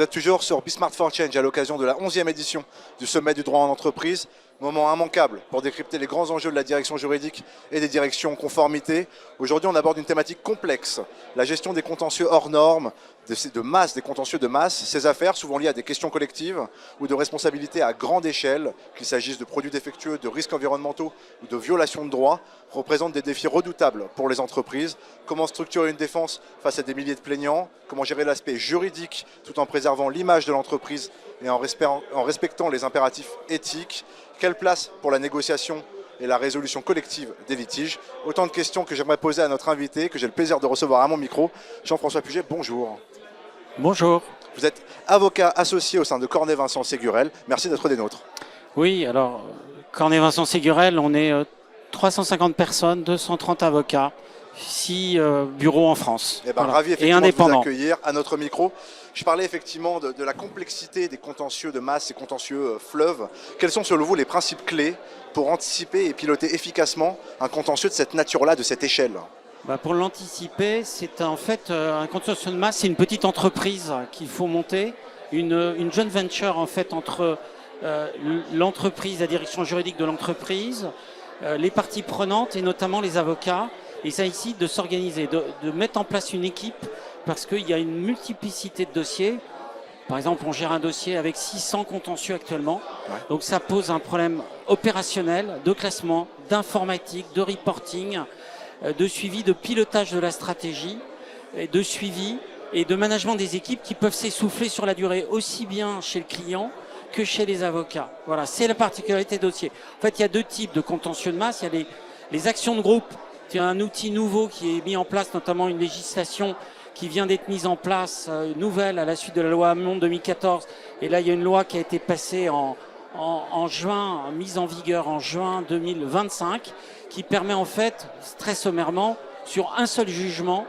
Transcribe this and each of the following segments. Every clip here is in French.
Vous êtes toujours sur Be-Smart for Change à l'occasion de la 11e édition du Sommet du droit en entreprise. Moment immanquable pour décrypter les grands enjeux de la direction juridique et des directions conformité. Aujourd'hui, on aborde une thématique complexe, la gestion des contentieux hors normes, des contentieux de masse. Ces affaires, souvent liées à des questions collectives ou de responsabilités à grande échelle, qu'il s'agisse de produits défectueux, de risques environnementaux ou de violations de droits, représentent des défis redoutables pour les entreprises. Comment structurer une défense face à des milliers de plaignants? Comment gérer l'aspect juridique tout en préservant l'image de l'entreprise et en respectant les impératifs éthiques? Quelle place pour la négociation et la résolution collective des litiges? Autant de questions que j'aimerais poser à notre invité, que j'ai le plaisir de recevoir à mon micro. Jean-François Puget, bonjour. Bonjour. Vous êtes avocat associé au sein de Cornet Vincent Ségurel. Merci d'être des nôtres. Oui, alors, Cornet Vincent Ségurel, on est 350 personnes, 230 avocats, 6 bureaux en France. Eh ben, voilà. Ravi Et effectivement de vous indépendants. accueillir à notre micro. Je parlais effectivement de la complexité des contentieux de masse et contentieux fleuves. Quels sont selon vous les principes clés pour anticiper et piloter efficacement un contentieux de cette nature-là, de cette échelle? Pour l'anticiper, c'est en fait un contentieux de masse, c'est une petite entreprise qu'il faut monter, une joint venture en fait entre l'entreprise, la direction juridique de l'entreprise, les parties prenantes et notamment les avocats. Et ça ici de s'organiser, de mettre en place une équipe parce qu'il y a une multiplicité de dossiers. Par exemple, on gère un dossier avec 600 contentieux actuellement. Ouais. Donc ça pose un problème opérationnel, de classement, d'informatique, de reporting, de suivi, de pilotage de la stratégie, de suivi et de management des équipes qui peuvent s'essouffler sur la durée, aussi bien chez le client que chez les avocats. Voilà, c'est la particularité des dossiers. En fait, il y a deux types de contentieux de masse. Il y a les actions de groupe. Il y a un outil nouveau qui est mis en place, notamment une législation qui vient d'être mise en place, nouvelle à la suite de la loi Hamon 2014. Et là, il y a une loi qui a été passée en juin, mise en vigueur en juin 2025, qui permet en fait, très sommairement, sur un seul jugement,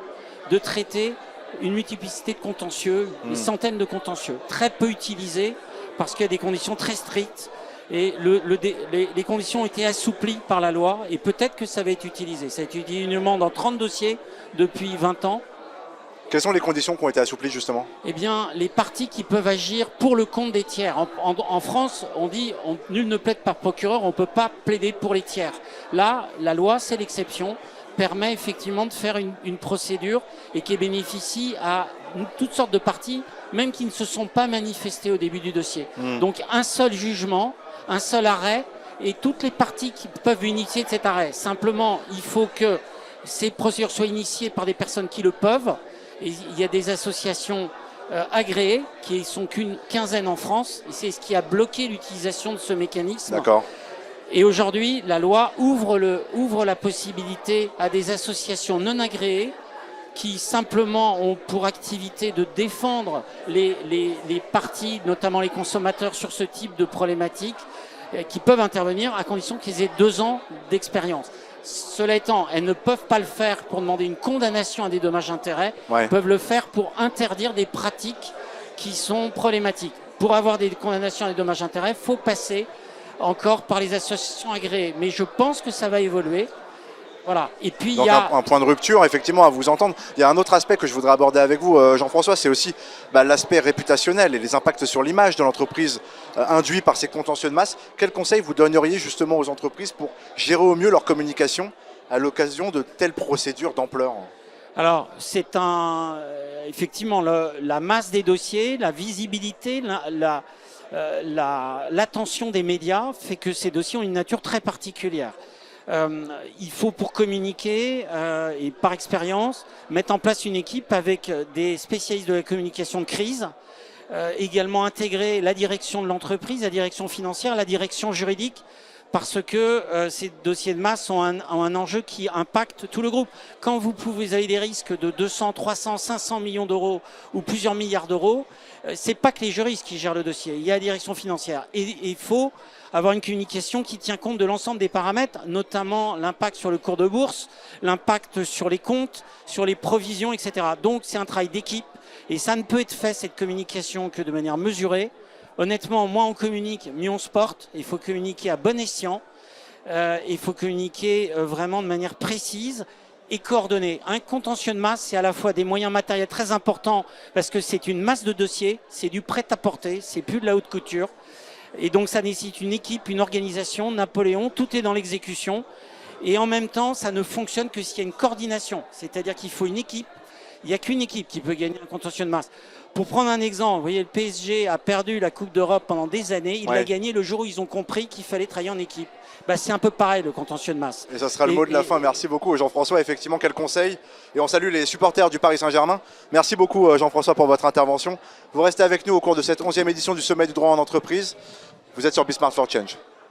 de traiter une multiplicité de contentieux, des centaines de contentieux, très peu utilisés, parce qu'il y a des conditions très strictes. Et les conditions ont été assouplies par la loi et peut-être que ça va être utilisé. Ça a été utilisé uniquement dans 30 dossiers depuis 20 ans. Quelles sont les conditions qui ont été assouplies justement? Eh bien, les parties qui peuvent agir pour le compte des tiers. En France, on dit nul ne plaide par procureur, on ne peut pas plaider pour les tiers. Là, la loi, c'est l'exception, permet effectivement de faire une procédure et qui bénéficie à toutes sortes de parties, même qui ne se sont pas manifestées au début du dossier. Donc un seul jugement, un seul arrêt et toutes les parties qui peuvent initier de cet arrêt. Simplement, il faut que ces procédures soient initiées par des personnes qui le peuvent. Et il y a des associations agréées qui sont qu'une quinzaine en France. Et c'est ce qui a bloqué l'utilisation de ce mécanisme. D'accord. Et aujourd'hui, la loi ouvre la possibilité à des associations non agréées qui simplement ont pour activité de défendre les parties, notamment les consommateurs, sur ce type de problématiques, qui peuvent intervenir à condition qu'ils aient 2 ans d'expérience. Cela étant, elles ne peuvent pas le faire pour demander une condamnation à des dommages-intérêts, ouais. Peuvent le faire pour interdire des pratiques qui sont problématiques. Pour avoir des condamnations à des dommages-intérêts, il faut passer encore par les associations agréées. Mais je pense que ça va évoluer. Voilà. Et puis donc il y a un point de rupture, effectivement, à vous entendre. Il y a un autre aspect que je voudrais aborder avec vous, Jean-François, c'est aussi l'aspect réputationnel et les impacts sur l'image de l'entreprise induits par ces contentieux de masse. Quels conseils vous donneriez justement aux entreprises pour gérer au mieux leur communication à l'occasion de telles procédures d'ampleur? Alors, c'est effectivement la masse des dossiers, la visibilité, l'attention des médias fait que ces dossiers ont une nature très particulière. Il faut pour communiquer et par expérience mettre en place une équipe avec des spécialistes de la communication de crise, également intégrer la direction de l'entreprise, la direction financière, la direction juridique, parce que ces dossiers de masse ont un enjeu qui impacte tout le groupe. Quand vous avez des risques de 200, 300, 500 millions d'euros ou plusieurs milliards d'euros, c'est pas que les juristes qui gèrent le dossier, il y a la direction financière. Et il faut avoir une communication qui tient compte de l'ensemble des paramètres, notamment l'impact sur le cours de bourse, l'impact sur les comptes, sur les provisions, etc. Donc c'est un travail d'équipe et ça ne peut être fait, cette communication, que de manière mesurée. Honnêtement, moins on communique, mieux on se porte. Il faut communiquer à bon escient. Il faut communiquer vraiment de manière précise et coordonné. Un contentieux de masse, c'est à la fois des moyens matériels très importants parce que c'est une masse de dossiers, c'est du prêt-à-porter, c'est plus de la haute couture. Et donc ça nécessite une équipe, une organisation. Napoléon, tout est dans l'exécution. Et en même temps, ça ne fonctionne que s'il y a une coordination. C'est-à-dire qu'il faut une équipe. Il n'y a qu'une équipe qui peut gagner un contentieux de masse. Pour prendre un exemple, vous voyez, le PSG a perdu la Coupe d'Europe pendant des années. Il l'a gagné le jour où ils ont compris qu'il fallait travailler en équipe. Bah, c'est un peu pareil, le contentieux de masse. Et ça sera le mot de la fin. Merci beaucoup, Jean-François. Effectivement, quel conseil. Et on salue les supporters du Paris Saint-Germain. Merci beaucoup, Jean-François, pour votre intervention. Vous restez avec nous au cours de cette 11e édition du Sommet du droit en entreprise. Vous êtes sur Be Smart for Change.